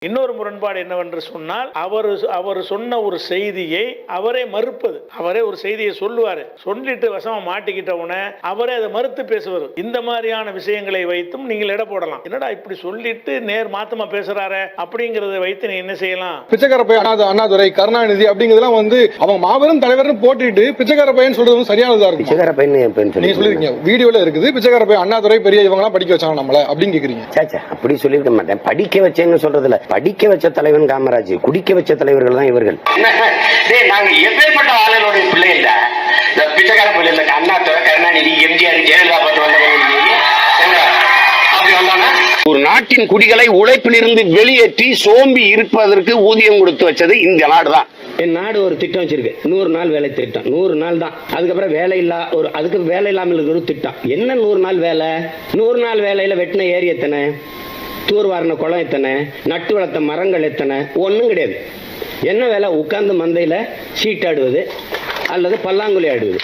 இன்னொரு முரண்பாடு என்னவென்று சொன்னால் அவர் சொன்ன ஒரு செய்தியை அவரே மறுப்பது. அவரே ஒரு செய்தியை சொல்லுவாரு, சொல்லிட்டு வசமா மாட்டிக்கிட்ட உடனே அவரே அதை மறுத்து பேசுவார். இந்த மாதிரியான விஷயங்களை வைத்தும் நீங்கள் எடை போடலாம். என்னடா இப்படி சொல்லிட்டு நேர் மாத்தமா பேசுறாரு அப்படிங்கறத வைத்து நீ என்ன செய்யலாம்? பிச்சைக்கார பையன் அண்ணாதுரை கருணாநிதி அப்படிங்கிறதுலாம் அவங்க மாபெரும் தலைவர்னு போட்டுட்டு பிச்சைக்கார பையன் சொல்றது சரியானதா இருக்கும். பிச்சைக்கார பையன் நீங்க சொல்லிருக்கீங்க, வீடியோல இருக்குது பிச்சைக்கார பையன் அண்ணாதுரை பெரிய இவங்க எல்லாம் படிக்க வச்சாங்க நம்மள அப்படின்னு கேக்குறீங்க. அப்படி சொல்லிருக்க மாட்டேன். படிக்க வச்சேன்னு சொல்றதுல படிக்க வச்ச தலைவன் காமராஜ், குடிக்க வச்ச தலைவர்கள் தான் இவர்கள். நாங்க எப்பேற்பட்ட ஆளுநருடைய பிள்ளை இல்ல, பிச்சைக்கார பிள்ளை இல்ல. அண்ணாதுரை கருணாநிதி எம்ஜிஆர் ஜெயலலிதா பார்த்து வந்தவங்க ஒரு நாட்டின் குடிகளை உழைப்பிலிருந்து வெளியேற்றி சோம்பி இருப்பதற்கு ஊதியம் கொடுத்து வச்சது இந்த நாடுதான். என் நாடு ஒரு திட்டம் வச்சிருக்கு, 100 நாள் வேலை திட்டம். 100 நாள் தான். அதுக்கப்புறம் வேலை இல்லா அதுக்கு வேலை இல்லாமல் இருக்கிற ஒரு திட்டம். என்ன 100 நாள் வேலை? 100 நாள் வேலையில வெட்டின ஏரி எத்தனை, தூர்வாரின குளம் எத்தனை, நட்டு வளர்த்த மரங்கள் எத்தனை? ஒன்றும் கிடையாது. என்ன வேலை? உட்கார்ந்து மந்தையில சீட்டாடுவது அல்லது பல்லாங்குழி ஆடுவது.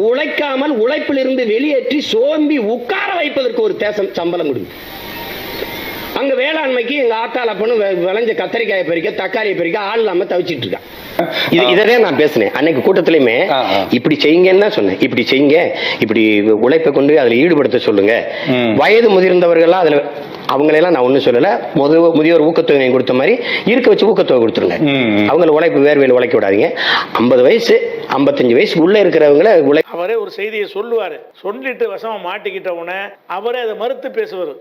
உழைக்காமல் உழைப்பிலிருந்து வெளியேற்றி சோம்பி உட்கார வைப்பதற்கு ஒரு தேசம் சம்பளம் கொடுக்கும். அங்க வேளாண்மைக்கு எங்க ஆத்தால பொண்ணு விளைஞ்ச கத்தரிக்காயை பறிக்க, தக்காளியை பறிக்க ஆள் இல்லாம தவிச்சிட்டு இருக்கான். இதே நான் பேசினேன் அன்னைக்கு கூட்டத்திலுமே. இப்படி செய்யுங்கன்னு தான் சொன்னேன். இப்படி செய்யுங்க, இப்படி உழைப்பை கொண்டு அதுல ஈடுபடுத்த சொல்லுங்க. வயது முதிர்ந்தவர்கள்லாம் அதுல அவங்களெல்லாம் நான் ஒன்னும் சொல்லல. முதியோர் ஊக்கத்தொகை கொடுத்த மாதிரி இருக்க வச்சு ஊக்கத்தொகை கொடுத்துருங்க. அவங்களை உழைப்பு வேர்வையில் உழைக்க விடாதீங்க. 50 வயசு 55 வயசு உள்ள இருக்கிறவங்களை அவரே ஒரு செய்தியை சொல்லுவாரு, சொல்லிட்டு வசமா மாட்டிக்கிட்ட உடனே அவரே அதை மறுத்து பேசுவார்.